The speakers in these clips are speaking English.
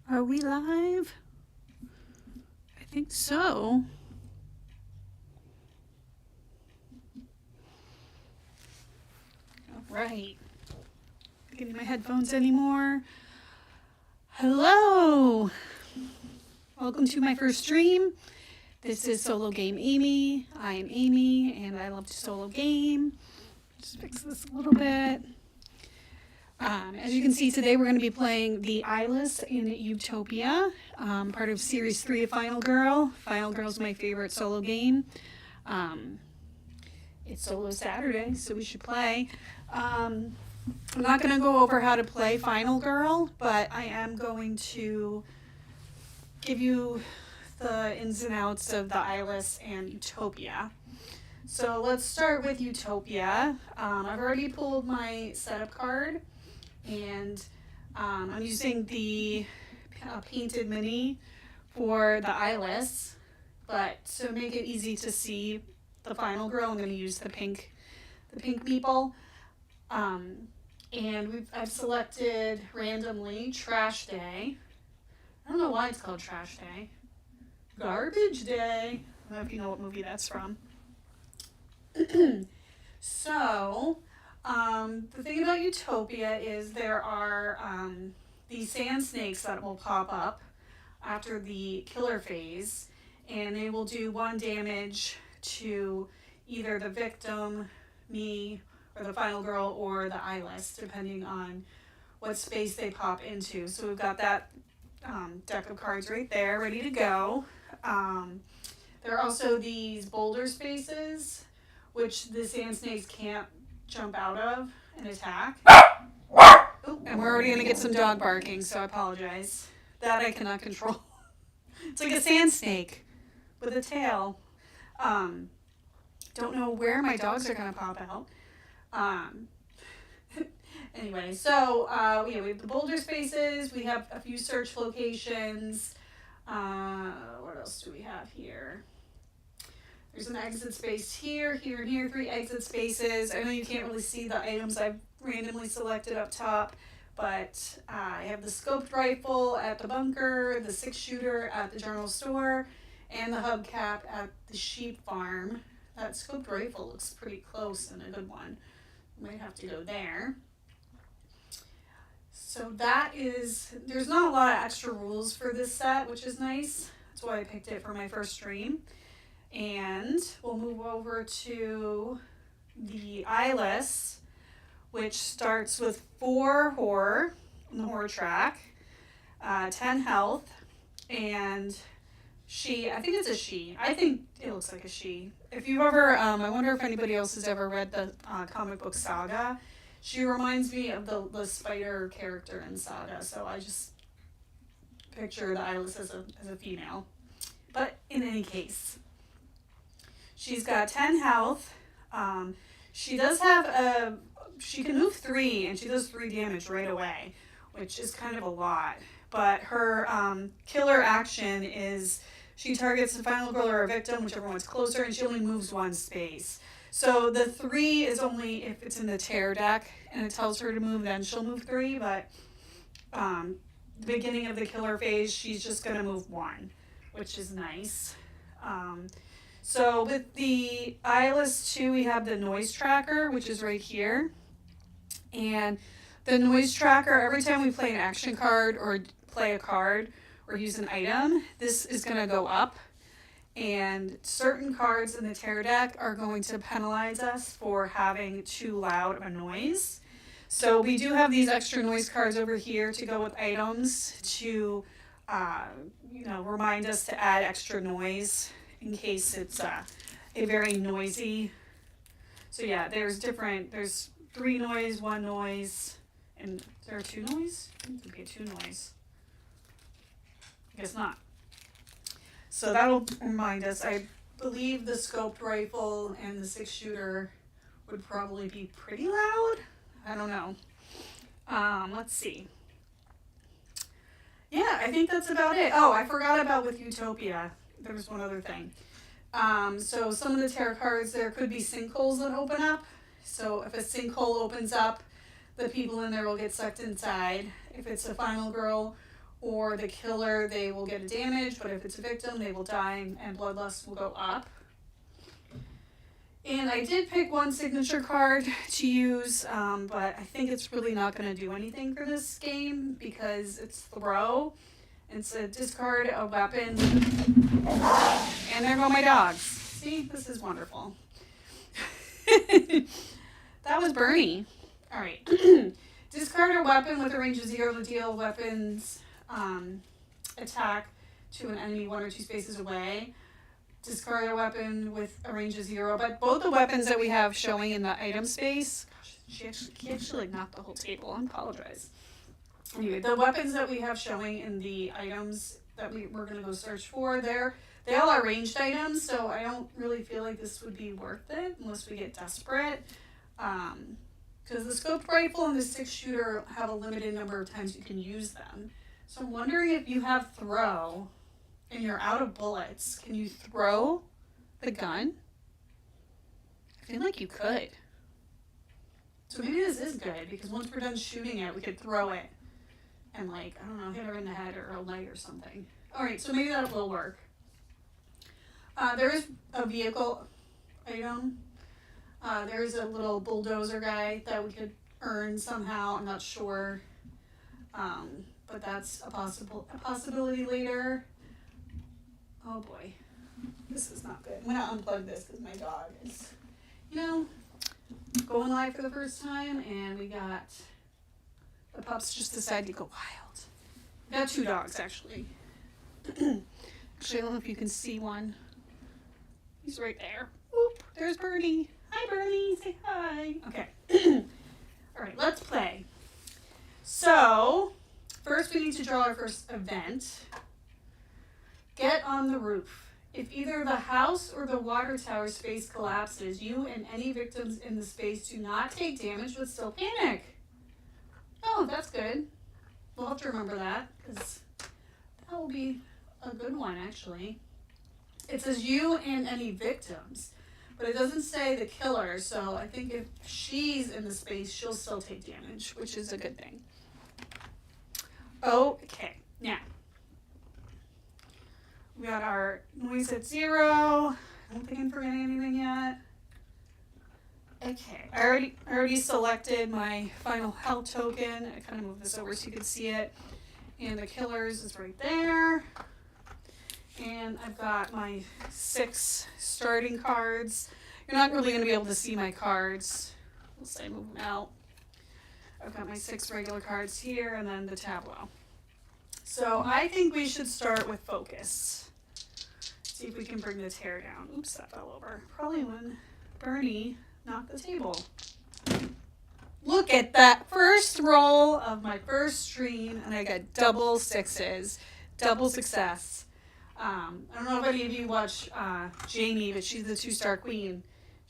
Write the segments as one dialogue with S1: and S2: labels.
S1: Are we live? I think so. All right. Not getting my headphones anymore. Hello. Welcome to my first stream. This is Solo Game Amy. I am Amy and I love to solo game. Just fix this a little bit. As you can see today, we're going to be playing the Eyeless in Utopia, part of Series 3 of Final Girl. Final Girl is my favorite solo game. It's Solo Saturday, so we should play. I'm not going to go over how to play Final Girl, but I am going to give you the ins and outs of the Eyeless and Utopia. So let's start with Utopia. I've already pulled my setup card. And I'm using the painted mini for the Eyeless, but to make it easy to see the Final Girl, I'm going to use the pink meeple. And I've selected randomly Trash Day. I don't know why it's called Trash Day. Garbage Day. I don't know if you know what movie that's from. So, the thing about Utopia is there are these sand snakes that will pop up after the killer phase, and they will do 1 damage to either the victim, me, or the Final Girl, or the Eyeless, depending on what space they pop into. So we've got that deck of cards right there, ready to go. There are also these boulder spaces, which the sand snakes can't jump out of and attack. Oh, and we're already going to get some dog barking, so I apologize. That I cannot control. It's like a sand snake with a tail. Don't know where my dogs are going to pop out. Anyway, so we have the boulder spaces. We have a few search locations. What else do we have here? There's an exit space here, here, and here, 3 exit spaces. I know you can't really see the items I've randomly selected up top, but I have the scoped rifle at the bunker, the 6-shooter at the general store, and the hubcap at the sheep farm. That scoped rifle looks pretty close and a good one. Might have to go there. So that is, there's not a lot of extra rules for this set, which is nice. That's why I picked it for my first stream. And we'll move over to the Eyeless, which starts with 4 horror on the horror track, 10 health, and I think it's a she. I think it looks like a she. If you've ever, I wonder if anybody else has ever read the comic book Saga. She reminds me of the spider character in Saga, so I just picture the Eyeless as a female. But in any case, she's got 10 health. She does have she can move 3, and she does 3 damage right away, which is kind of a lot. But her killer action is she targets the Final Girl or a victim, whichever one's closer, and she only moves 1 space. So the 3 is only if it's in the tear deck, and it tells her to move, then she'll move 3. But the beginning of the killer phase, she's just going to move 1, which is nice. So with the Eyeless 2, we have the noise tracker, which is right here. And the noise tracker, every time we play an action card or play a card or use an item, this is going to go up. And certain cards in the tear deck are going to penalize us for having too loud of a noise. So we do have these extra noise cards over here to go with items to, remind us to add extra noise in case it's a very noisy. So yeah, there's 3 noise, 1 noise, and there are 2 noise? It could be a 2 noise. I guess not. So that'll remind us. I believe the scoped rifle and the 6-shooter would probably be pretty loud. I don't know. Let's see. Yeah, I think that's about it. Oh, I forgot about with Utopia. There was one other thing. So some of the tarot cards, there could be sinkholes that open up. So if a sinkhole opens up, the people in there will get sucked inside. If it's a Final Girl or the killer, they will get a damage, but if it's a victim, they will die and bloodlust will go up. And I did pick one signature card to use, but I think it's really not going to do anything for this game because it's throw. It's a discard a weapon. And there go my dogs. See, this is wonderful. That was Bernie. All right. Discard a weapon with a range of 0 to deal weapons attack to an enemy 1 or 2 spaces away. Discard a weapon with a range of 0. But both the weapons that we have showing in the item space, gosh, she actually like knocked the whole table. I apologize. Anyway, the weapons that we have showing in the items that we're going to go search for, they all are ranged items, so I don't really feel like this would be worth it unless we get desperate. Because the scoped rifle and the 6-shooter have a limited number of times you can use them. So I'm wondering if you have throw and you're out of bullets, can you throw the gun? I feel like you could. So maybe this is good, because once we're done shooting it, we could throw it and, like, I don't know, hit her in the head or a leg or something. Alright, so maybe that will work. There is a vehicle item. There is a little bulldozer guy that we could earn somehow. I'm not sure. But that's a possibility later. Oh boy. This is not good. I'm going to unplug this because my dog is, going live for the first time, and we got the pups just decided to go wild. We got 2 dogs, actually. Actually, I don't know if you can see one. He's right there. Oop, there's Bernie. Hi, Bernie. Say hi. Okay. All right, let's play. So, first we need to draw our first event. Get on the roof. If either the house or the water tower space collapses, you and any victims in the space do not take damage but still panic. Oh, that's good. We'll have to remember that, because that will be a good one, actually. It says you and any victims, but it doesn't say the killer, so I think if she's in the space, she'll still take damage, which is a good thing. Okay, now, we got our noise at 0. I don't think I'm forgetting anything yet. Okay, I already selected my final health token. I kind of moved this over so you could see it. And the killers is right there. And I've got my 6 starting cards. You're not really going to be able to see my cards unless I move them out. I've got my 6 regular cards here and then the tableau. So I think we should start with focus. See if we can bring the tear down. Oops, that fell over. Probably when Bernie knocked the table. Look at that first roll of my first stream, and I got double 6s. Double success. I don't know if any of you watch Jamie, but she's the 2-star queen.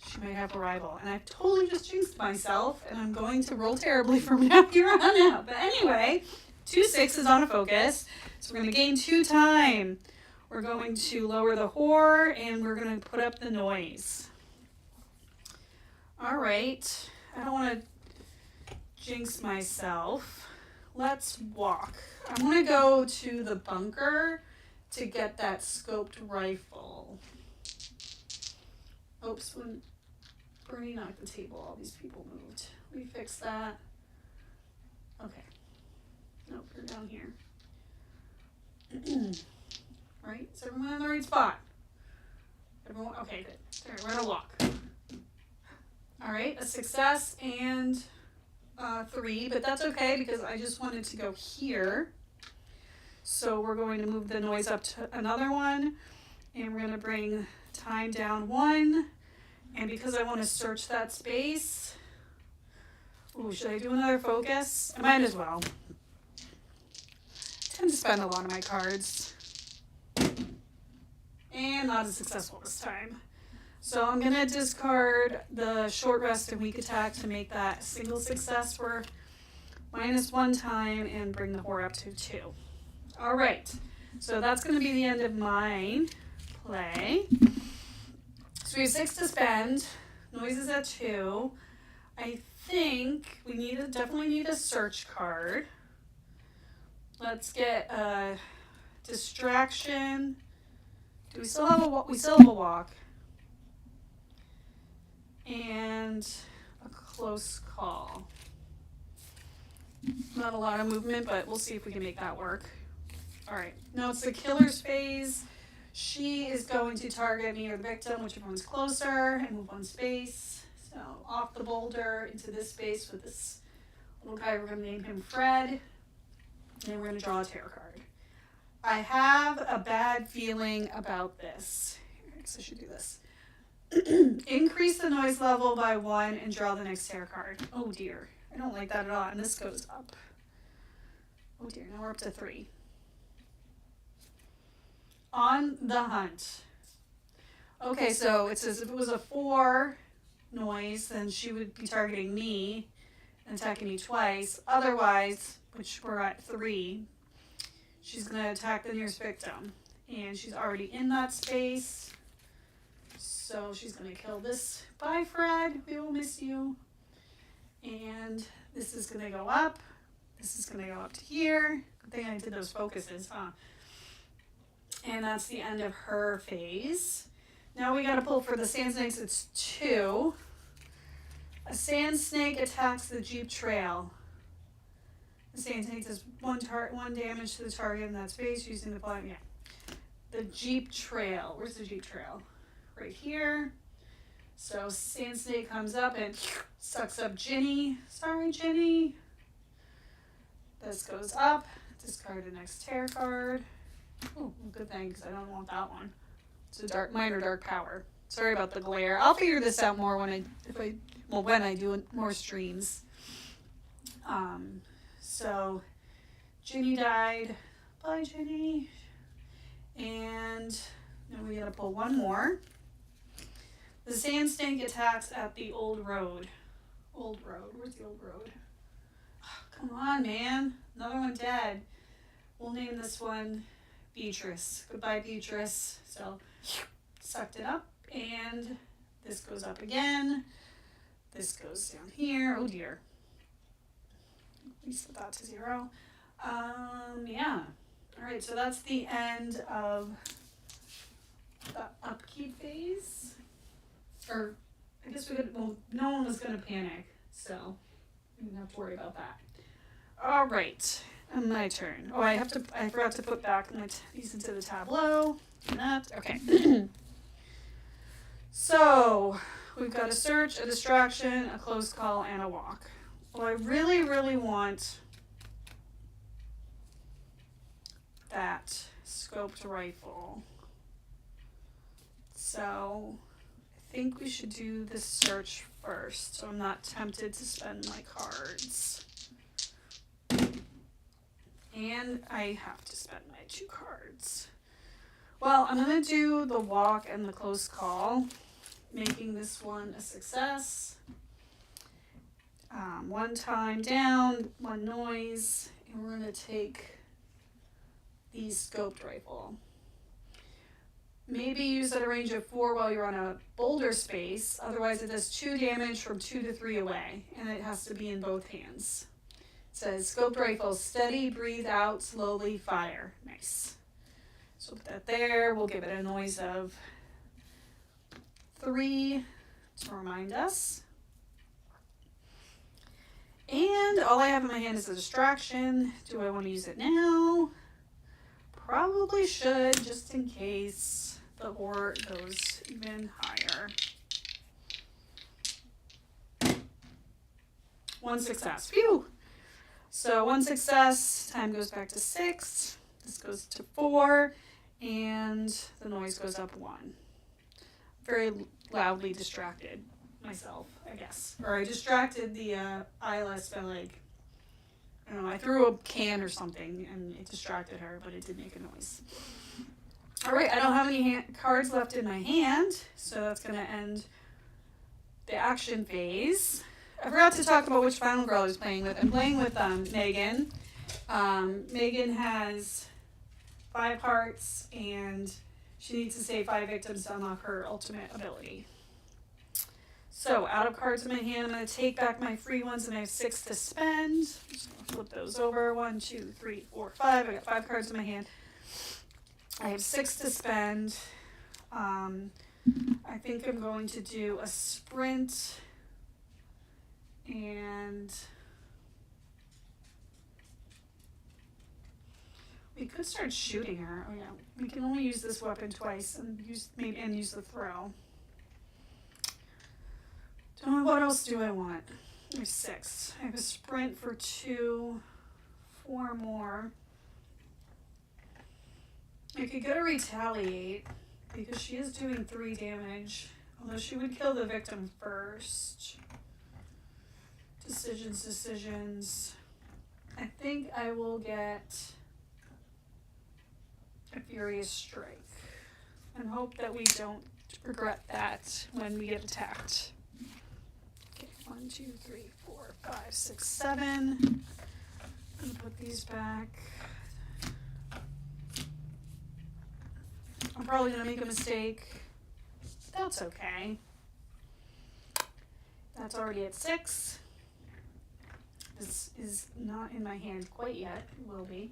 S1: She might have a rival. And I've totally just jinxed myself, and I'm going to roll terribly from here on out. But anyway, 2 6s on a focus. So we're going to gain 2 time. We're going to lower the horror, and we're going to put up the noise. All right. I don't want to jinx myself. Let's walk. I'm going to go to the bunker to get that scoped rifle. Oops, when Bernie knocked the table, all these people moved. Let me fix that. Okay. Nope, we're down here. Right? Is everyone in the right spot? Everyone? Okay, good. All right, we're going to walk. All right, a success and 3, but that's okay because I just wanted to go here. So we're going to move the noise up to another one, and we're going to bring time down 1. And because I want to search that space, should I do another focus? I might as well. I tend to spend a lot of my cards. And not as successful this time. So I'm going to discard the short rest and weak attack to make that single success for -1 time and bring the horror up to 2. All right, so that's going to be the end of my play. So we have 6 to spend. Noise is at 2. I think we definitely need a search card. Let's get a distraction. Do we still have a walk? We still have a walk. And a close call. Not a lot of movement, but we'll see if we can make that work. All right, now it's the killer's phase. She is going to target me or the victim, whichever one's closer, and move one space. So off the boulder into this space with this little guy. We're going to name him Fred. And we're going to draw a tarot card. I have a bad feeling about this. I guess I should do this. Increase the noise level by 1 and draw the next tarot card. Oh dear. I don't like that at all. And this goes up. Oh dear. Now we're up to 3. On the hunt. Okay, so it says if it was a 4 noise, then she would be targeting me and attacking me twice. Otherwise, which we're at 3, she's going to attack the nearest victim. And she's already in that space. So she's going to kill this. Bye, Fred. We will miss you. And this is going to go up. This is going to go up to here. Good thing I did those focuses, huh? And that's the end of her phase. Now we got to pull for the sand snakes. It's 2. A sand snake attacks the Jeep trail. The sand snake does 1 damage to the target in that space using the flag. Yeah. The Jeep trail. Where's the Jeep trail? Right here. So sand snake comes up and sucks up Ginny. Sorry, Ginny. This goes up. Discard the next tarot card. Oh, good thing, because I don't want that one. It's a minor dark power. Sorry about the glare. I'll figure this out more when I do more streams. So Ginny died. Bye, Ginny. And then we gotta pull one more. The sand snake attacks at the old road. Old road. Where's the old road? Oh, come on, man. Another one dead. We'll name this one Beatrice. Goodbye, Beatrice. So, sucked it up, and this goes up again. This goes down here. Oh dear. We set that to 0. Yeah. All right. So that's the end of the upkeep phase. Or I guess no one was gonna panic, so we didn't have to worry about that. All right. My turn. Oh, I forgot to put back these into the tableau. Do that. Okay. So, we've got a search, a distraction, a close call, and a walk. Well, I really, really want that scoped rifle. So, I think we should do the search first, so I'm not tempted to spend my cards. And I have to spend my 2 cards. Well, I'm going to do the walk and the close call, making this one a success. 1 time down, 1 noise, and we're going to take the scoped rifle. Maybe use at a range of 4 while you're on a boulder space, otherwise it does 2 damage from 2 to 3 away, and it has to be in both hands. Says scoped rifle, steady, breathe out, slowly fire. Nice. So put that there. We'll give it a noise of 3 to remind us. And all I have in my hand is a distraction. Do I want to use it now? Probably should, just in case the ore goes even higher. 1 success. Phew! So 1 success, time goes back to 6, this goes to 4, and the noise goes up 1. Very loudly distracted myself, I guess. Or I distracted the Eyeless by I don't know, I threw a can or something and it distracted her, but it did make a noise. Alright, I don't have any cards left in my hand, so that's going to end the action phase. I forgot to talk about which final girl I was playing with. I'm playing with Megan. Megan has 5 hearts, and she needs to save 5 victims to unlock her ultimate ability. So out of cards in my hand, I'm going to take back my free ones, and I have 6 to spend. I'm just going to flip those over. 1, 2, 3, 4, 5. I got 5 cards in my hand. I have 6 to spend. I think I'm going to do a sprint, and we could start shooting her. Oh yeah, we can only use this weapon twice, and use the throw. Don't know what else do I want. There's 6. I have a sprint for 2, 4 more. I could get a retaliate because she is doing 3 damage, although she would kill the victim first. Decisions. I think I will get a Furious Strike and hope that we don't regret that when we get attacked. Okay, 1, 2, 3, 4, 5, 6, 7. I'm gonna put these back. I'm probably gonna make a mistake. That's okay. That's already at 6. This is not in my hand quite yet. It will be.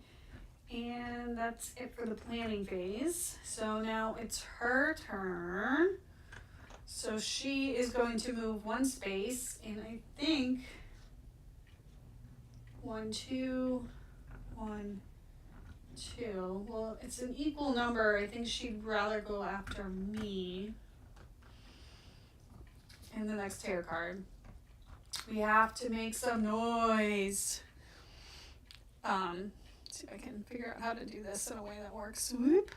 S1: And that's it for the planning phase. So now it's her turn. So she is going to move 1 space, and I think 1, 2, 1, 2. Well, it's an equal number. I think she'd rather go after me. And the next tarot card. We have to make some noise. Let's see if I can figure out how to do this in a way that works. Whoop.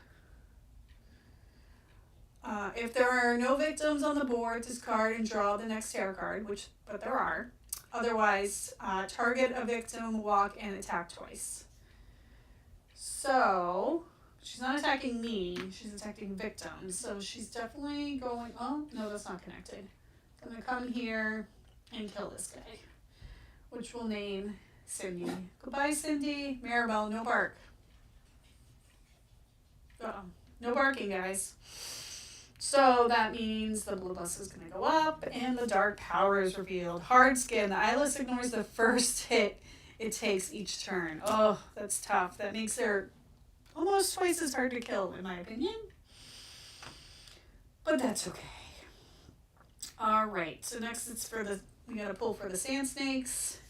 S1: If there are no victims on the board, discard and draw the next tarot card, but there are. Otherwise, target a victim, walk, and attack twice. So, she's not attacking me, she's attacking victims. So she's definitely going, oh, no, that's not connected. I'm gonna come here and kill this guy, which we'll name Cindy. Goodbye, Cindy. Maribel, no bark. No barking, guys. So that means the blue bus is going to go up, and the dark power is revealed. Hard skin. The Eyeless ignores the first hit it takes each turn. Oh, that's tough. That makes her almost twice as hard to kill, in my opinion. But that's okay. All right. So next it's we got to pull for the Sand Snakes.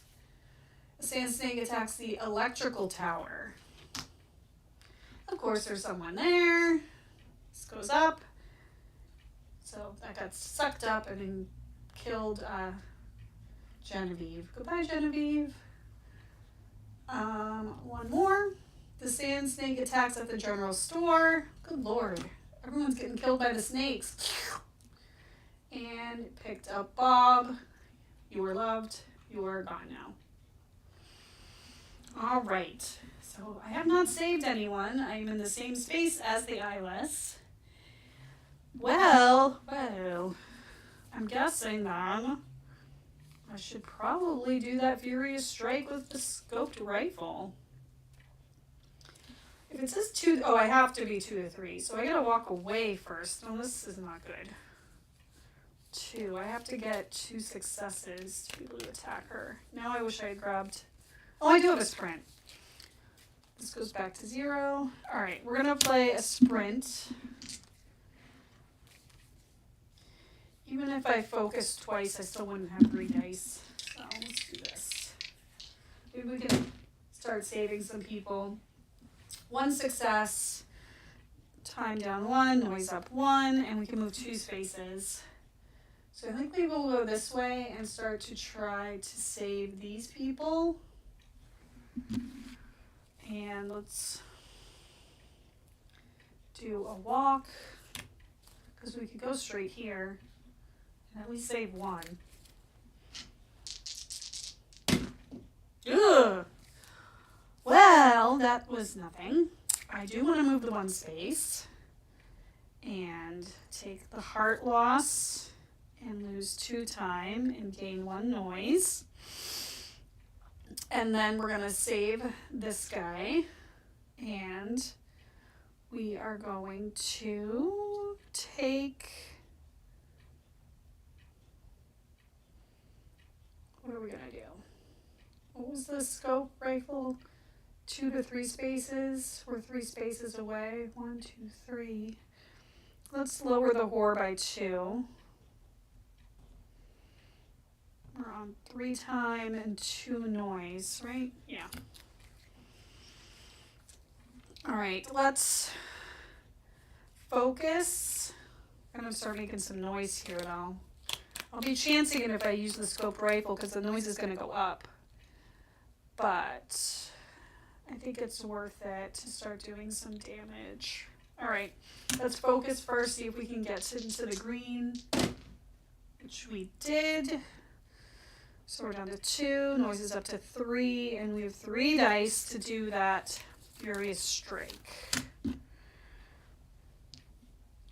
S1: The Sand Snake attacks the electrical tower. Of course, there's someone there. This goes up. So that got sucked up and then killed Genevieve. Goodbye, Genevieve. One more. The Sand Snake attacks at the general store. Good Lord. Everyone's getting killed by the snakes. And it picked up Bob. You were loved. You are gone now. All right. So I have not saved anyone. I am in the same space as the Eyeless. Well, I'm guessing then I should probably do that Furious Strike with the scoped rifle. If it says 2, I have to be 2 to 3, so I gotta walk away first. No, this is not good. 2, I have to get 2 successes to be able to attack her. Now I wish I had grabbed, I do have a sprint. This goes back to 0. All right, we're gonna play a sprint. Even if I focus twice, I still wouldn't have 3 dice. So let's do this. Maybe we can start saving some people. 1 success, time down 1, noise up 1, and we can move 2 spaces. So I think we will go this way and start to try to save these people. And let's do a walk, because we could go straight here. At least save 1. Ugh. Well, that was nothing. I do want to move the 1 space and take the heart loss and lose 2 time and gain 1 noise. And then we're going to save this guy, and we are going to take what are we gonna do? What was the scope rifle? 2 to 3 spaces. We're 3 spaces away. 1, 2, 3. Let's lower the whore by 2. We're on 3 time and 2 noise, right? Yeah. All right, let's focus. I'm gonna start making some noise here though. I'll be chancing it if I use the scoped rifle because the noise is gonna go up. But I think it's worth it to start doing some damage. All right, let's focus first, see if we can get into the green, which we did. So we're down to 2, noise is up to 3, and we have 3 dice to do that furious strike.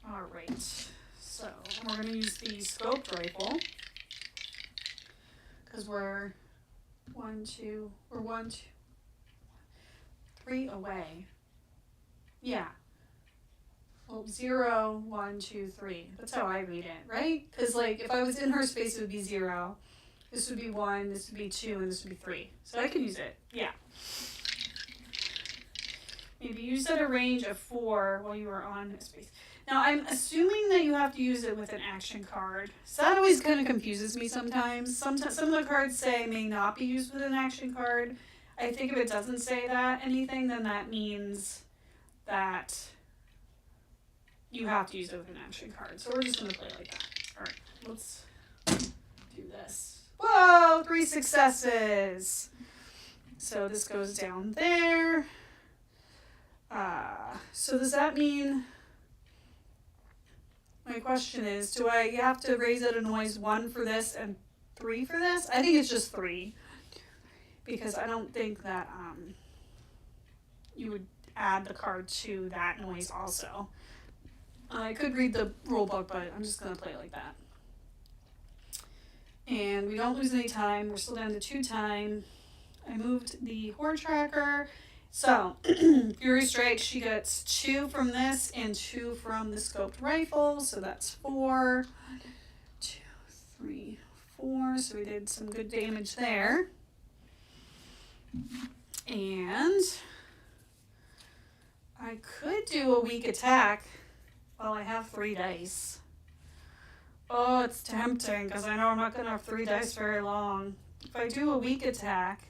S1: All right, so we're gonna use the scoped rifle because we're 3 away. Yeah. Well, 0, 1, 2, 3. That's how I read it, right? Because like if I was in her space, it would be 0. This would be 1. This would be 2, and this would be 3. So I can use it. Yeah. Maybe use at a range of 4 while you are on a space. Now I'm assuming that you have to use it with an action card. So that always kind of confuses me sometimes. Some of the cards say may not be used with an action card. I think if it doesn't say that anything, then that means that you have to use it with an action card. So we're just going to play like that. All right, let's do this. Whoa, 3 successes. So this goes down there. So does that mean, my question is, do I have to raise it a noise 1 for this and 3 for this? I think it's just 3. Because I don't think that you would add the card to that noise also. I could read the rule book, but I'm just going to play it like that. And we don't lose any time. We're still down to 2 time. I moved the whore tracker. So, Fury Strike, she gets 2 from this and 2 from the scoped rifle. So that's 4. 1, 2, 3, 4. So we did some good damage there. And I could do a weak attack while I have 3 dice. Oh, it's tempting because I know I'm not going to have 3 dice very long. If I do a weak attack,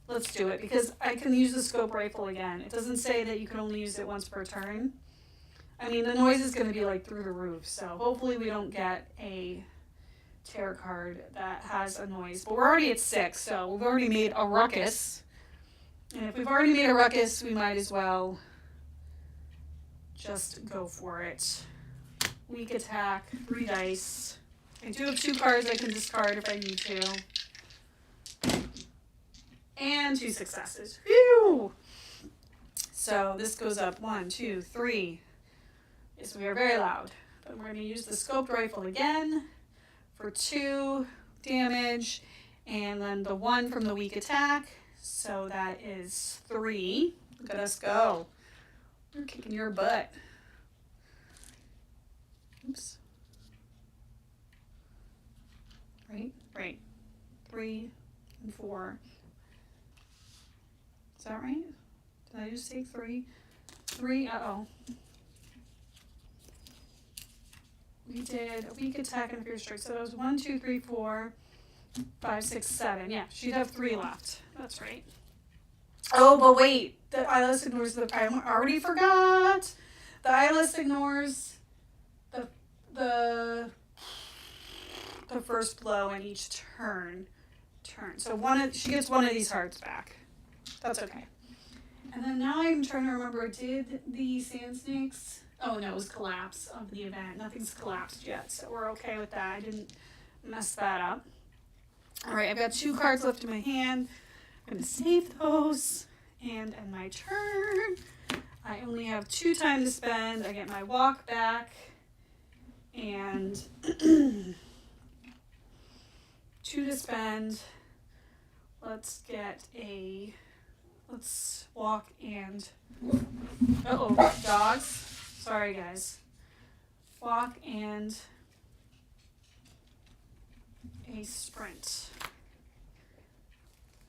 S1: let's do it because I can use the scope rifle again. It doesn't say that you can only use it once per turn. I mean, the noise is going to be like through the roof, so hopefully we don't get a tarot card that has a noise. But we're already at 6, so we've already made a ruckus. And if we've already made a ruckus, we might as well just go for it. Weak attack, 3 dice. I do have 2 cards I can discard if I need to. And 2 successes. Phew! So this goes up 1, 2, 3. Yes, we are very loud. But we're going to use the scoped rifle again for 2 damage. And then the 1 from the weak attack. So that is 3. Look at us go. We're kicking your butt. Oops. Right. 3 and 4. Is that right? Did I just say 3? 3, uh-oh. We did a weak attack and a fierce strike. So that was 1, 2, 3, 4, 5, 6, 7. Yeah, she'd have 3 left. That's right. Oh, but wait. The eyeless ignores the... I already forgot. The eyeless ignores the first blow in each turn. So she gets 1 of these hearts back. That's okay. And then now I'm trying to remember, did the sand snakes... Oh, no, it was collapse of the event. Nothing's collapsed yet, so we're okay with that. I didn't mess that up. All right, I've got 2 cards left in my hand. I'm going to save those. And end my turn. I only have 2 time to spend. I get my walk back. And 2 to spend. Let's walk and... Uh-oh, dogs. Sorry, guys. Walk and a sprint.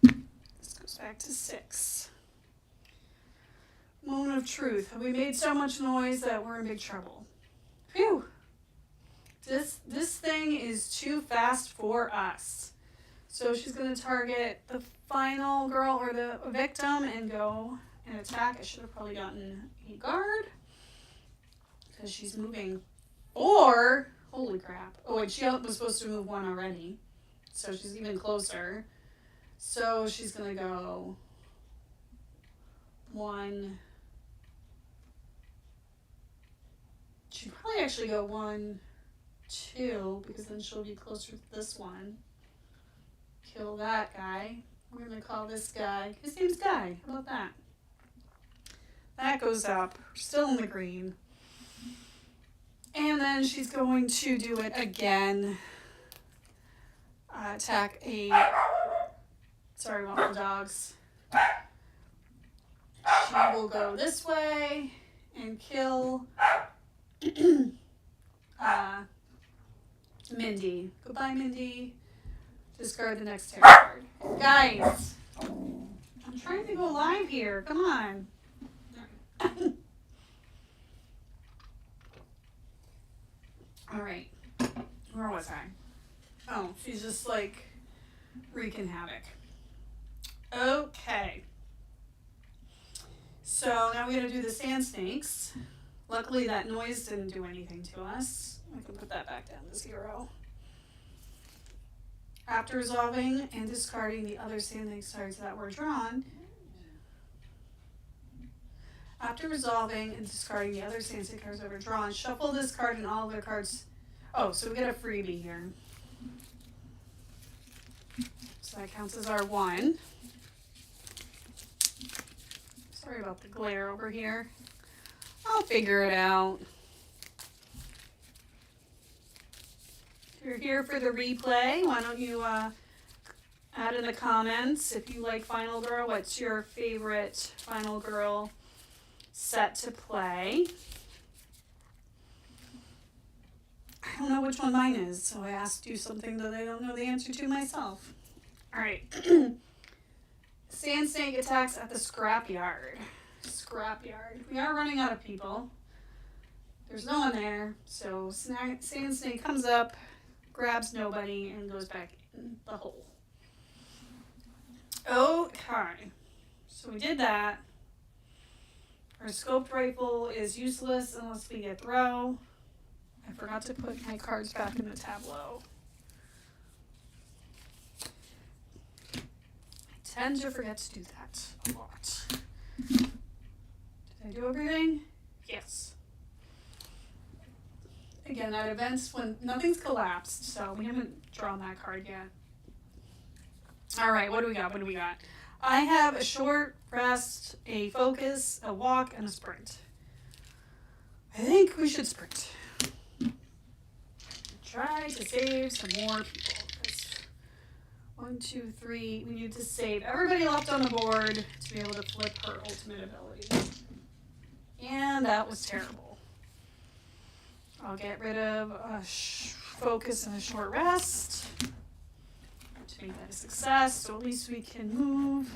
S1: This goes back to 6. Moment of truth. We made so much noise that we're in big trouble. Phew. This thing is too fast for us. So she's going to target the final girl or the victim and go and attack. I should have probably gotten a guard because she's moving 4. Holy crap. Oh, wait, she was supposed to move 1 already. So she's even closer. So she's going to go 1. She'd probably actually go 1, 2, because then she'll be closer to this one. Kill that guy. We're going to call this guy. His name's Guy. How about that? That goes up. We're still in the green. And then she's going to do it again. Attack a... Sorry about the dogs. She will go this way and kill Mindy. Goodbye, Mindy. Discard the next tarot card. Guys, I'm trying to go live here. Come on. All right. Where was I? Oh, she's just like wreaking havoc. Okay. So now we got to do the sand snakes. Luckily that noise didn't do anything to us. I can put that back down to 0. After resolving and discarding the other sand snake cards that were drawn, after resolving and discarding the other sand snake cards that were drawn, shuffle this card and all of their cards. Oh, so we get a freebie here. So that counts as our 1. Sorry about the glare over here. I'll figure it out. If you're here for the replay, why don't you add in the comments if you like Final Girl. What's your favorite Final Girl set to play? I don't know which one mine is, so I asked you something that I don't know the answer to myself. All right. Sand snake attacks at the scrapyard. Scrapyard. We are running out of people. There's no one there, so sand snake comes up, grabs nobody, and goes back in the hole. Okay. So we did that. Our scoped rifle is useless unless we get throw. I forgot to put my cards back in the tableau. I tend to forget to do that a lot. Did I do everything? Yes. Again, at events when nothing's collapsed, so we haven't drawn that card yet. All right, what do we got? I have a short rest, a focus, a walk, and a sprint. I think we should sprint. Try to save some more people. 1, 2, 3. We need to save everybody left on the board to be able to flip her ultimate ability. And that was terrible. I'll get rid of a focus and a short rest to make that a success, so at least we can move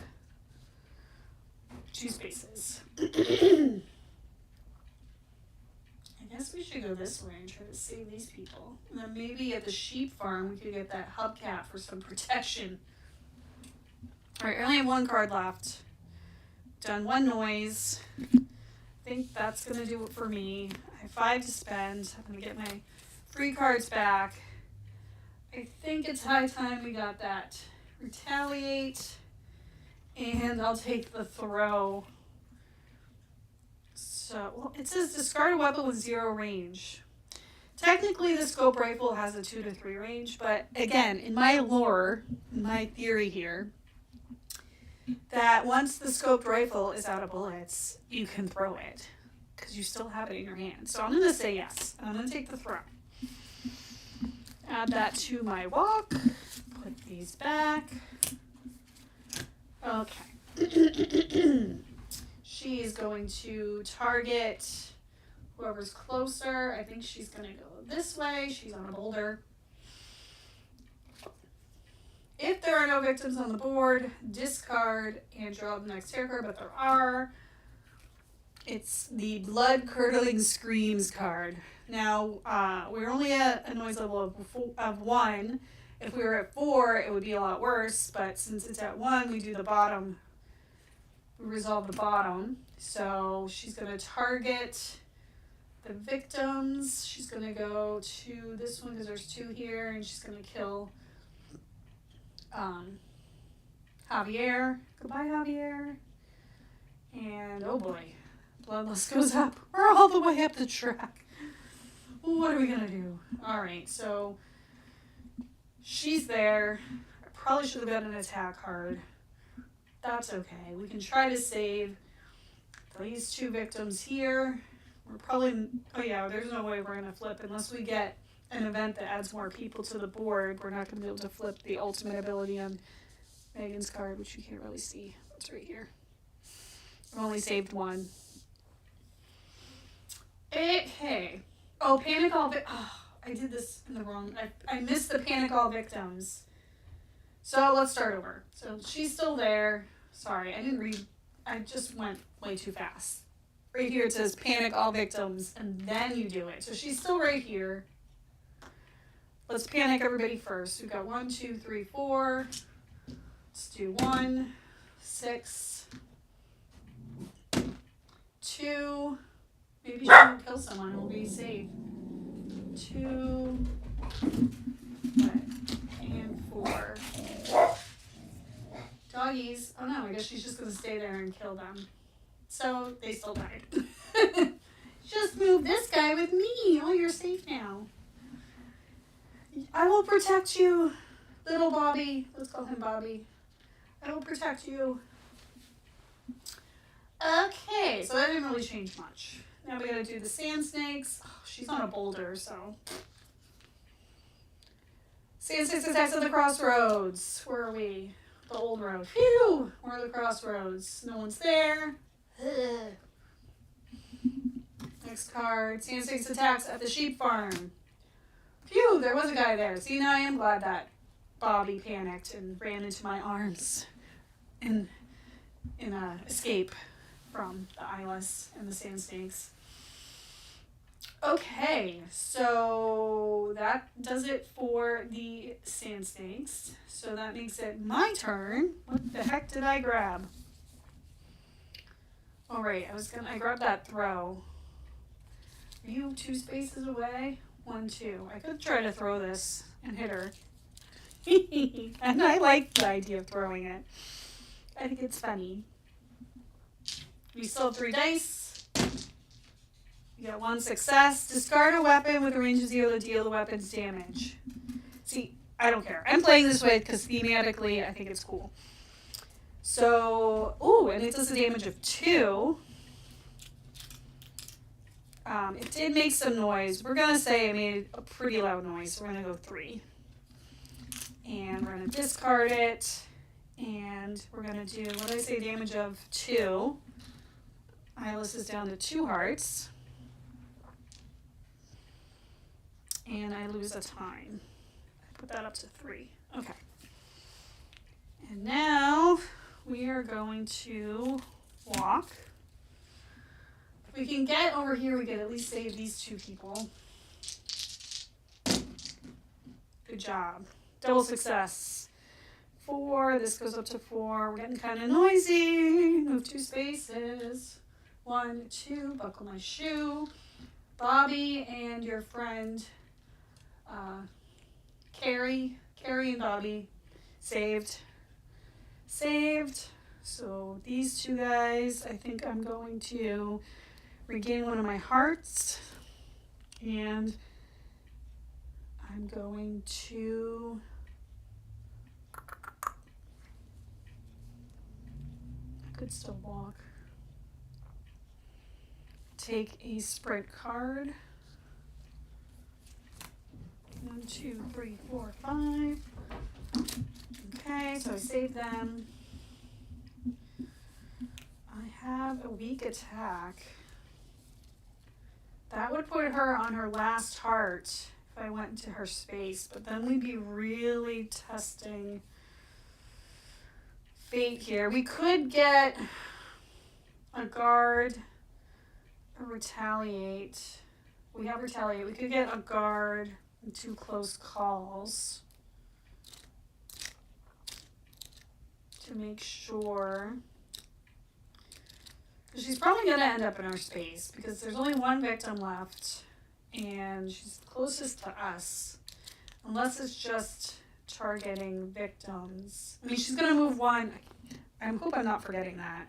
S1: 2 spaces. I guess we should go this way and try to save these people. And then maybe at the sheep farm we could get that hubcap for some protection. Alright, I only have 1 card left. Done 1 noise. I think that's going to do it for me. I have 5 to spend. I'm going to get my free cards back. I think it's high time we got that retaliate. And I'll take the throw. So, well, it says discard a weapon with 0 range. Technically, the scope rifle has a 2 to 3 range, but again, in my lore, in my theory here, that once the scoped rifle is out of bullets, you can throw it because you still have it in your hand. So I'm going to say yes. I'm going to take the throw. Add that to my walk. Put these back. Okay. She is going to target whoever's closer. I think she's going to go this way. She's on a boulder. If there are no victims on the board, discard and draw the next tarot card, but there are. It's the Blood Curdling Screams card. Now, we're only at a noise level of 1. If we were at 4, it would be a lot worse, but since it's at 1, we do the bottom. We resolve the bottom. So she's going to target the victims. She's going to go to this one because there's 2 here, and she's going to kill Javier. Goodbye, Javier. And oh boy, Bloodlust goes up. We're all the way up the track. What are we going to do? All right, so she's there. I probably should have got an attack card. That's okay. We can try to save these 2 victims here. We're probably, oh yeah, there's no way we're going to flip unless we get an event that adds more people to the board. We're not going to be able to flip the ultimate ability on Megan's card, which you can't really see. It's right here. I've only saved 1. Okay. Oh, panic all I did this in the wrong, I missed the panic all victims. So let's start over. So she's still there. Sorry, I didn't read, I just went way too fast. Right here it says panic all victims, and then you do it. So she's still right here. Let's panic everybody first. We've got 1, 2, 3, 4. Let's do 1, 6, 2. Maybe she won't kill someone and we'll be safe. 2, and 4. Doggies. Oh no, I guess she's just going to stay there and kill them. So they still died. Just move this guy with me. Oh, you're safe now. I will protect you, little Bobby. Let's call him Bobby. I will protect you. Okay, so that didn't really change much. Now we gotta do the sand snakes. Oh, she's on a boulder, so. Sand snakes attacks at the crossroads. Where are we? The old road. Phew! We're at the crossroads. No one's there. Ugh. Next card. Sand snakes attacks at the sheep farm. Phew! There was a guy there. See, now I am glad that Bobby panicked and ran into my arms in escape from the Eyeless and the sand snakes. Okay, so that does it for the sand snakes. So that makes it my turn. What the heck did I grab? All right, I grabbed that throw. Are you 2 spaces away? 1, 2. I could try to throw this and hit her. And I like the idea of throwing it. I think it's funny. We still have 3 dice. You got 1 success. Discard a weapon with a range of 0 to deal the weapon's damage. See, I don't care. I'm playing this way because thematically I think it's cool. So, ooh, and it does a damage of 2. It did make some noise. We're going to say it made a pretty loud noise. So we're going to go 3. And we're going to discard it. And we're going to do, what did I say, damage of 2. Eyeless is down to 2 hearts. And I lose a time. I put that up to 3. Okay. And now we are going to walk. If we can get over here, we can at least save these 2 people. Good job. Double success. 4. This goes up to 4. We're getting kind of noisy. Move 2 spaces. 1, 2. Buckle my shoe. Bobby and your friend Carrie and Bobby saved. So these 2 guys, I think I'm going to regain 1 of my hearts, and I'm going to I could still walk. Take a sprint card. 1, 2, 3, 4, 5. Okay, so I saved them. I have a weak attack. That would put her on her last heart if I went into her space, but then we'd be really testing fate here. We could get a guard, a retaliate. We have retaliate. We could get a guard and 2 close calls to make sure. She's probably going to end up in our space because there's only 1 victim left and she's closest to us. Unless it's just targeting victims. I mean, she's going to move 1. I hope I'm not forgetting that.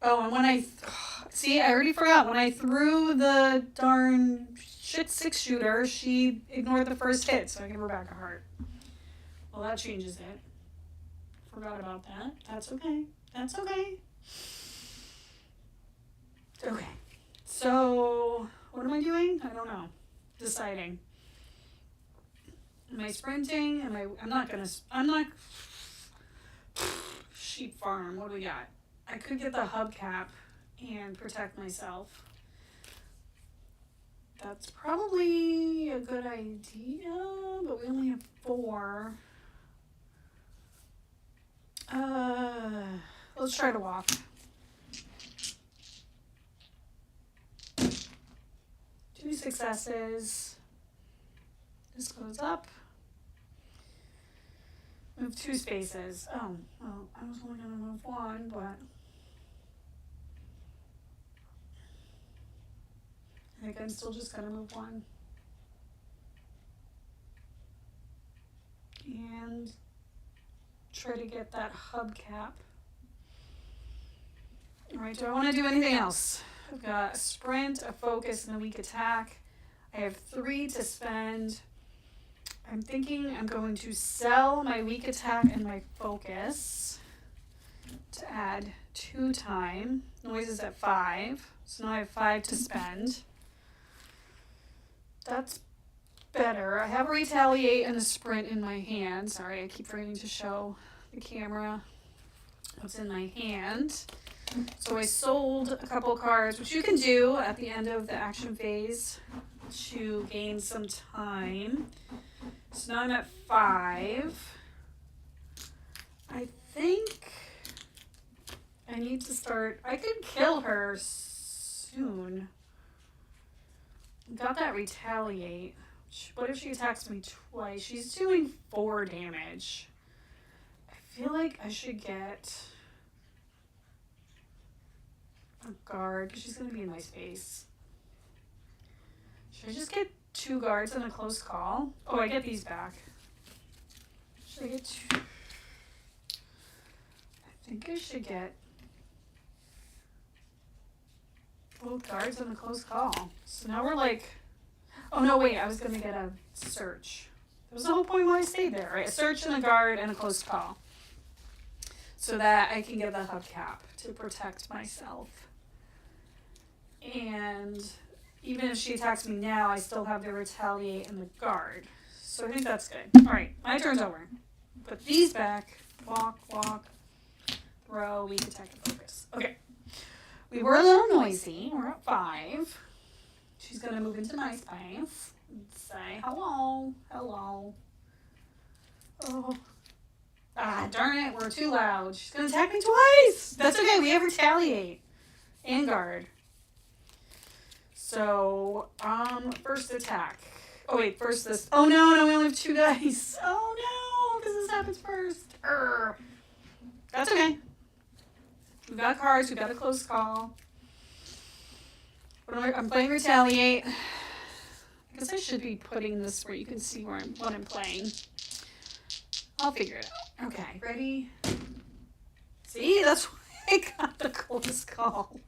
S1: Oh, and when see, I already forgot. When I threw the darn shit 6-shooter, she ignored the first hit, so I give her back a heart. Well, that changes it. Forgot about that. That's okay. That's okay. Okay. So, what am I doing? I don't know. Deciding. Am I sprinting? I'm not sheep farm. What do we got? I could get the hubcap and protect myself. That's probably a good idea, but we only have 4. Let's try to walk. 2 successes. This goes up. Move 2 spaces. Oh, well, I was only going to move 1, but I think I'm still just going to move 1. And try to get that hubcap. All right, do I want to do anything else? I've got a sprint, a focus, and a weak attack. I have 3 to spend. I'm thinking I'm going to sell my weak attack and my focus to add 2 time. Noise is at 5, so now I have 5 to spend. That's better. I have a retaliate and a sprint in my hand. Sorry, I keep forgetting to show the camera what's in my hand. So I sold a couple cards, which you can do at the end of the action phase to gain some time. So now I'm at 5. I think I need to start. I could kill her soon. Got that retaliate. What if she attacks me twice? She's doing 4 damage. I feel like I should get a guard because she's going to be in my space. Should I just get 2 guards and a close call? Oh, I get these back. Should I get 2? I think I should get both guards and a close call. So now we're like, oh no, wait, I was going to get a search. That was the whole point why I stayed there, right? A search and a guard and a close call. So that I can get the hubcap to protect myself. And even if she attacks me now, I still have the retaliate and the guard. So I think that's good. All right, my turn's over. Put these back. Walk, walk, throw, weak attack, and focus. Okay. We were a little noisy. We're at 5. She's going to move into my space and say, hello, hello. Oh. Ah, darn it, we're too loud. She's going to attack me twice. That's okay, we have retaliate and guard. So, first attack. Oh wait, first this. Oh no, we only have 2 dice. Oh no, because this happens first. That's okay. We've got cards, we've got a close call. I'm playing retaliate. I guess I should be putting this where you can see what I'm playing. I'll figure it out. Okay, ready? See, that's why I got the close call.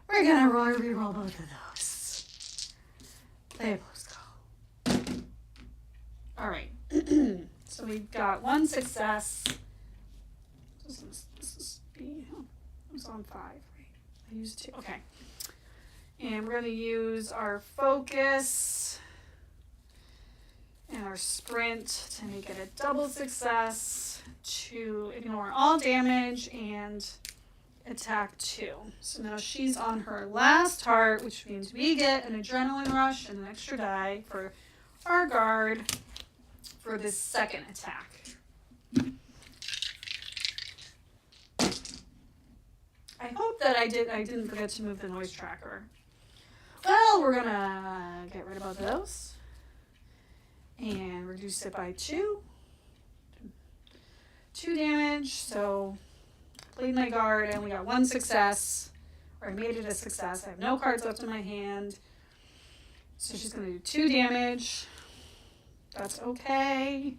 S1: We're gonna reroll both of those. Play a close call. All right. So we've got 1 success. This is B. I was on 5, right? I used 2. Okay. And we're gonna use our focus and our sprint to make it a double success to ignore all damage and attack 2. So now she's on her last heart, which means we get an adrenaline rush and an extra die for our guard for this second attack. I hope that I didn't forget to move the noise tracker. Well, we're gonna get rid of both of those and reduce it by 2. 2 damage, so played my guard. I only got 1 success, or I made it a success. I have no cards left in my hand. So she's going to do 2 damage. That's okay.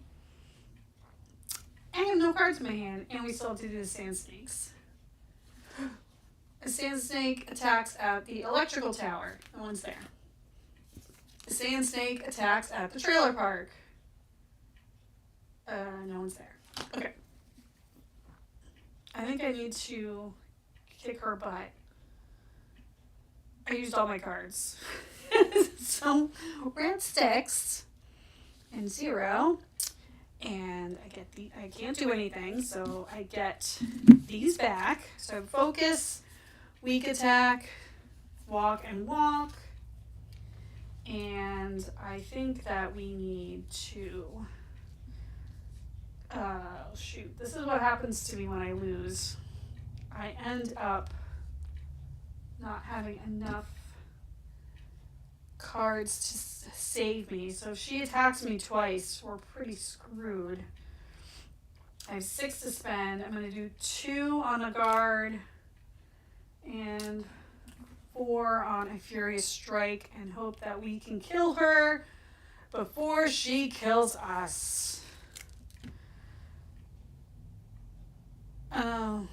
S1: I have no cards in my hand, and we still have to do the sand snakes. A sand snake attacks at the electrical tower. No one's there. A sand snake attacks at the trailer park. No one's there. Okay. I think I need to kick her butt. I used all my cards. So we're at 6 and 0. And I can't do anything, so I get these back. So focus, weak attack, walk and walk. And I think that we need to, shoot, this is what happens to me when I lose. I end up not having enough cards to save me. So if she attacks me twice, we're pretty screwed. I have 6 to spend. I'm going to do 2 on a guard and 4 on a furious strike and hope that we can kill her before she kills us. Oh.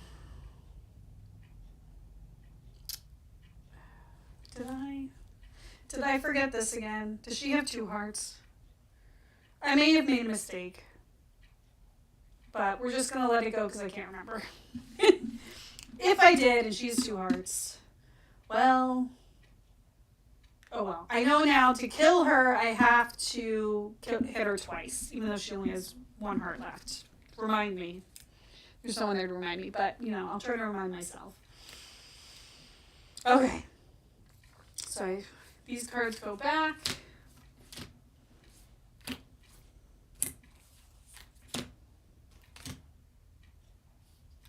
S1: Did I forget this again? Does she have 2 hearts? I may have made a mistake. But we're just going to let it go because I can't remember. If I did and she has 2 hearts, well, oh well. I know now to kill her, I have to hit her twice, even though she only has 1 heart left. Remind me. There's no one there to remind me, but, I'll try to remind myself. Okay. So these cards go back.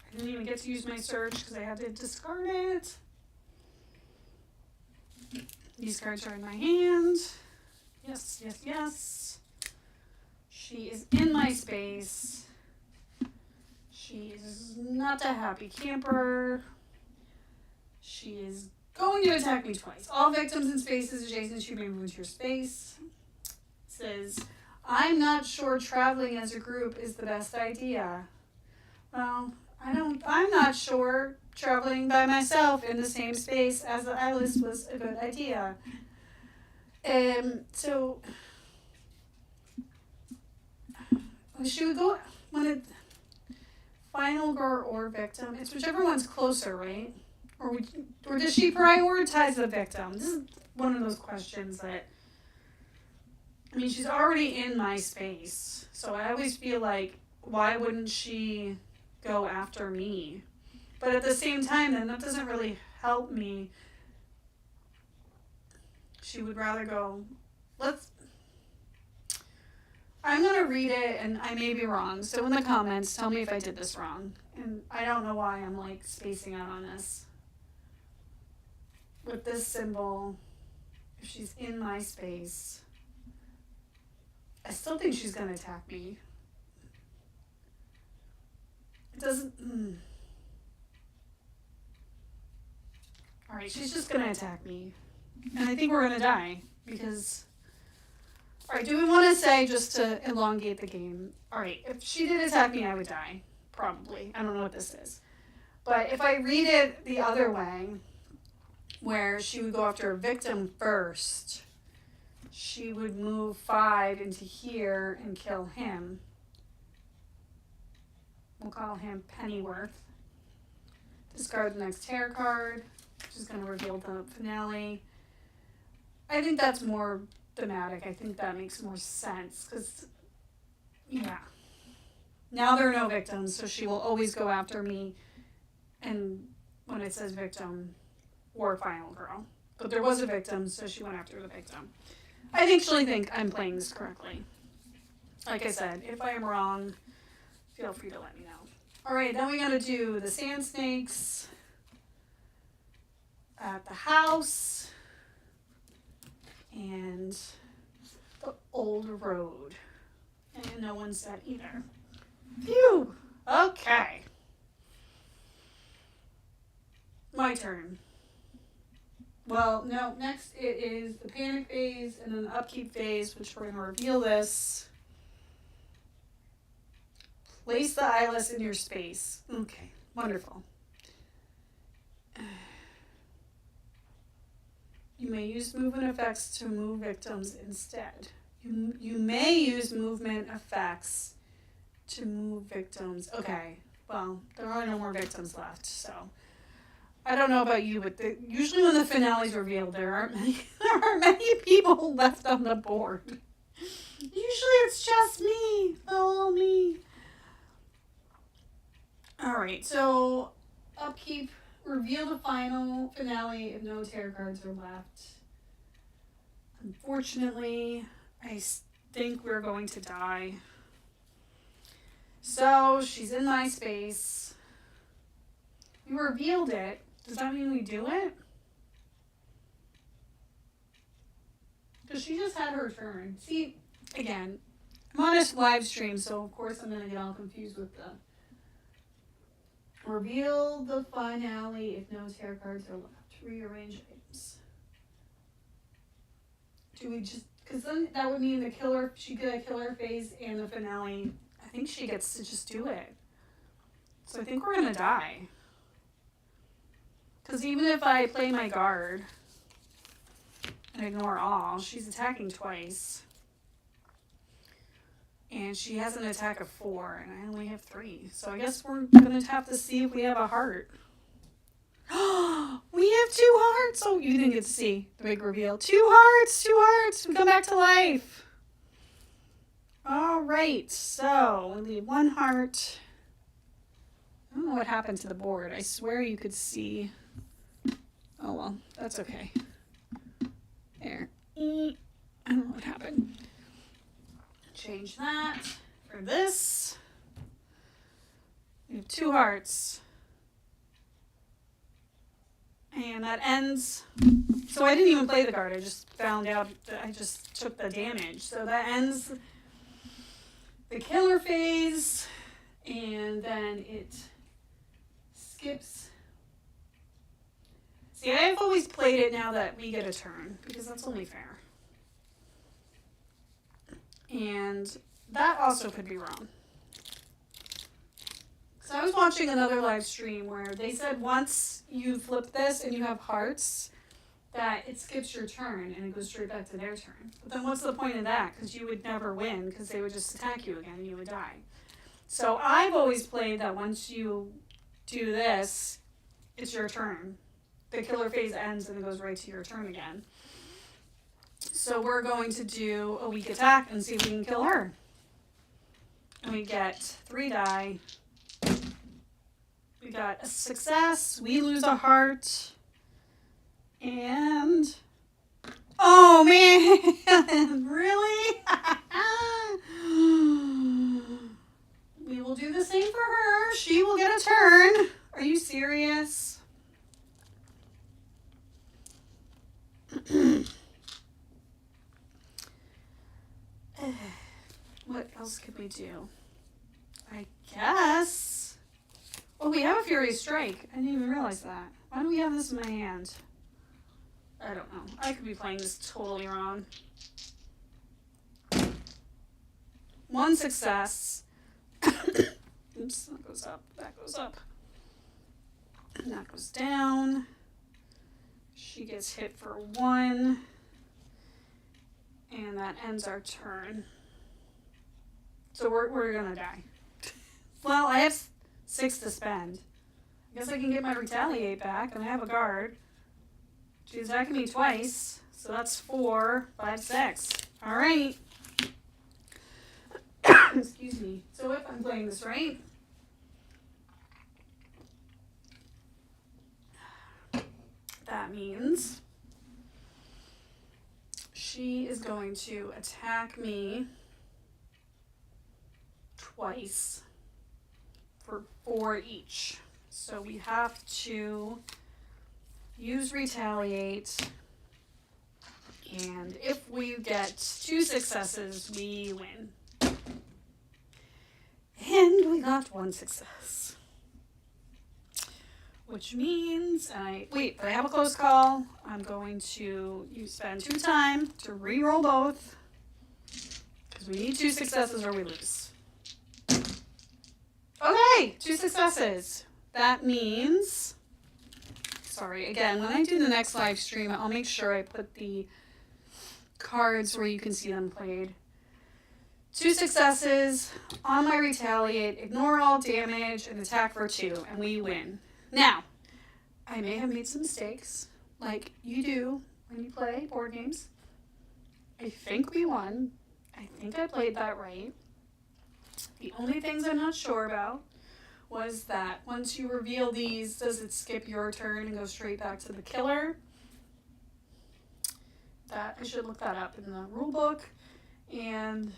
S1: I didn't even get to use my search because I had to discard it. These cards are in my hand. Yes, yes, yes. She is in my space. She is not a happy camper. She is going to attack me twice. All victims in spaces adjacent to you may move into your space. It says, I'm not sure traveling as a group is the best idea. Well, I'm not sure traveling by myself in the same space as the Eyeless was a good idea. So should we go when it final girl or victim? It's whichever one's closer, right? Or does she prioritize the victim? This is one of those questions that, she's already in my space. So I always feel like, why wouldn't she go after me? But at the same time, then that doesn't really help me. She would rather go, I'm going to read it, and I may be wrong. So in the comments, tell me if I did this wrong. And I don't know why I'm spacing out on this. With this symbol, if she's in my space, I still think she's going to attack me. It doesn't... Alright, she's just going to attack me. And I think we're going to die, because... Alright, do we want to say, just to elongate the game, alright, if she did attack me, I would die. Probably. I don't know what this is. But if I read it the other way, where she would go after a victim first, she would move 5 into here and kill him. We'll call him Pennyworth. Discard the next tarot card, which is going to reveal the finale. I think that's more thematic. I think that makes more sense because, yeah. Now there are no victims, so she will always go after me. And when it says victim, or final girl. But there was a victim, so she went after the victim. I actually think I'm playing this correctly. Like I said, if I am wrong, feel free to let me know. Alright, then we gotta do the sand snakes. at the house and the old road. And no one's dead either. Phew! Okay. My turn. Well, no, next it is the panic phase and then the upkeep phase, which we're going to reveal this. Place the eyeless in your space. Okay, wonderful. You may use movement effects to move victims instead. You may use movement effects to move victims. Okay, well, there are no more victims left, so I don't know about you, but usually when the finale's revealed, there aren't many people left on the board. Usually it's just me, oh me. All right, so upkeep, reveal the final finale if no tarot cards are left. Unfortunately, I think we're going to die. So she's in my space. We revealed it. Does that mean we do it? Because she just had her turn. See, again, I'm on a live stream, so of course I'm going to get all confused with the reveal the finale if no tarot cards are left. Rearrange items. Do we just, because then that would mean she did a killer phase and the finale. I think she gets to just do it. So I think we're going to die. Because even if I play my guard and ignore all, she's attacking twice. And she has an attack of 4, and I only have 3. So I guess we're going to have to see if we have a heart. We have 2 hearts! Oh, you didn't get to see the big reveal. 2 hearts! 2 hearts! We come back to life! Alright, so we leave 1 heart. I don't know what happened to the board. I swear you could see. Oh well, that's okay. There. I don't know what happened. Change that for this. We have 2 hearts. And that ends. So I didn't even play the card. I just found out that I just took the damage. So that ends the killer phase. And then it skips. See, I've always played it now that we get a turn, because that's only fair. And that also could be wrong. So I was watching another live stream where they said once you flip this and you have hearts, that it skips your turn and it goes straight back to their turn. But then what's the point of that? Because you would never win, because they would just attack you again and you would die. So I've always played that once you do this, it's your turn. The killer phase ends and it goes right to your turn again. So we're going to do a weak attack and see if we can kill her. And we get 3 die. We got a success. We lose a heart. And... oh man! Really? We will do the same for her. She will get a turn. Are you serious? What else could we do? I guess. Oh, we have a Furious Strike. I didn't even realize that. Why do we have this in my hand? I don't know. I could be playing this totally wrong. 1 success. Oops, that goes up. That goes up. And that goes down. She gets hit for 1. And that ends our turn. So we're gonna die. Well, I have 6 to spend. I guess I can get my retaliate back, and I have a guard. She's attacking me twice, so that's 4, 5, 6. All right. Excuse me. So if I'm playing this right, that means she is going to attack me twice for 4 each. So we have to use retaliate, and if we get 2 successes, we win. And we got 1 success. Which means but I have a close call. I'm going to spend 2 time to re-roll both. Because we need 2 successes or we lose. Okay, 2 successes. That means, sorry, again, when I do the next live stream, I'll make sure I put the cards where you can see them played. 2 successes on my retaliate, ignore all damage, and attack for 2, and we win. Now, I may have made some mistakes, like you do when you play board games. I think we won. I think I played that right. The only things I'm not sure about was that once you reveal these, does it skip your turn and go straight back to the killer? That I should look that up in the rule book. And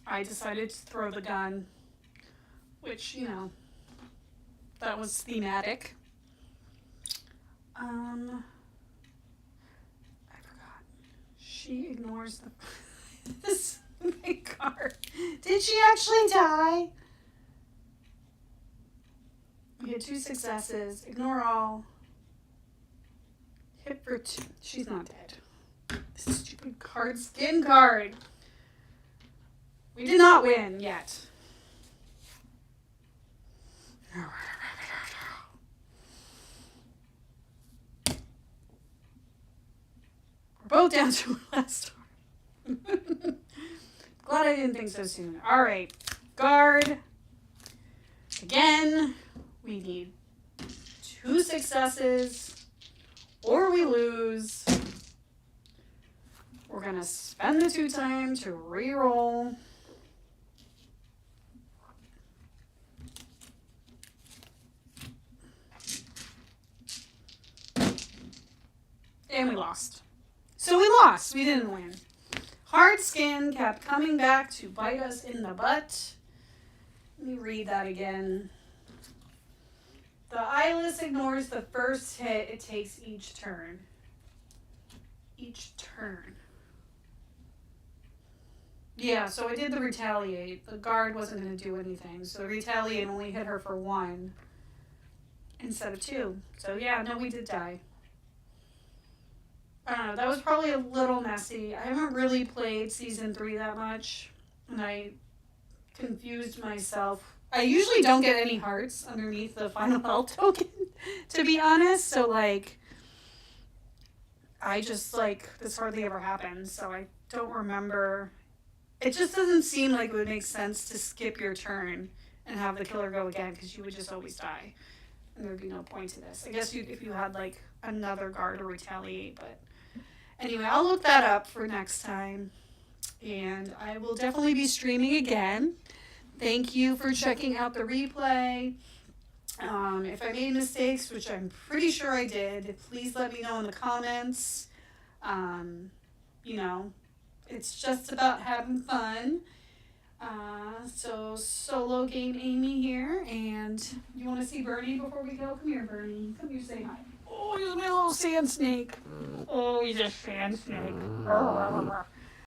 S1: I decided to throw the gun, which, that was thematic. I forgot. She ignores this big card. Did she actually die? We had 2 successes. Ignore all. Hit for 2. She's not dead. This stupid card, skin card. We did not win yet. We're both down to our last card. Glad I didn't think so soon. All right, guard. Again, we need 2 successes or we lose. We're gonna spend the 2 time to re-roll. And we lost. So we lost. We didn't win. Hard skin kept coming back to bite us in the butt. Let me read that again. The eyeless ignores the first hit it takes each turn. Each turn. Yeah, so I did the retaliate. The guard wasn't going to do anything. So the retaliate only hit her for 1 instead of 2. So yeah, no, we did die. I don't know, that was probably a little messy. I haven't really played Season 3 that much, and I confused myself. I usually don't get any hearts underneath the final health token, to be honest, so, I just, this hardly ever happens, so I don't remember. It just doesn't seem like it would make sense to skip your turn and have the killer go again, because you would just always die, and there'd be no point to this. I guess if you had, another guard to retaliate, but anyway, I'll look that up for next time, and I will definitely be streaming again. Thank you for checking out the replay. If I made mistakes, which I'm pretty sure I did, please let me know in the comments. It's just about having fun. So solo game Amy here, and you want to see Bernie before we go? Come here, Bernie. Come here, say hi. Oh, he's my little sand snake. Oh, he's a sand snake.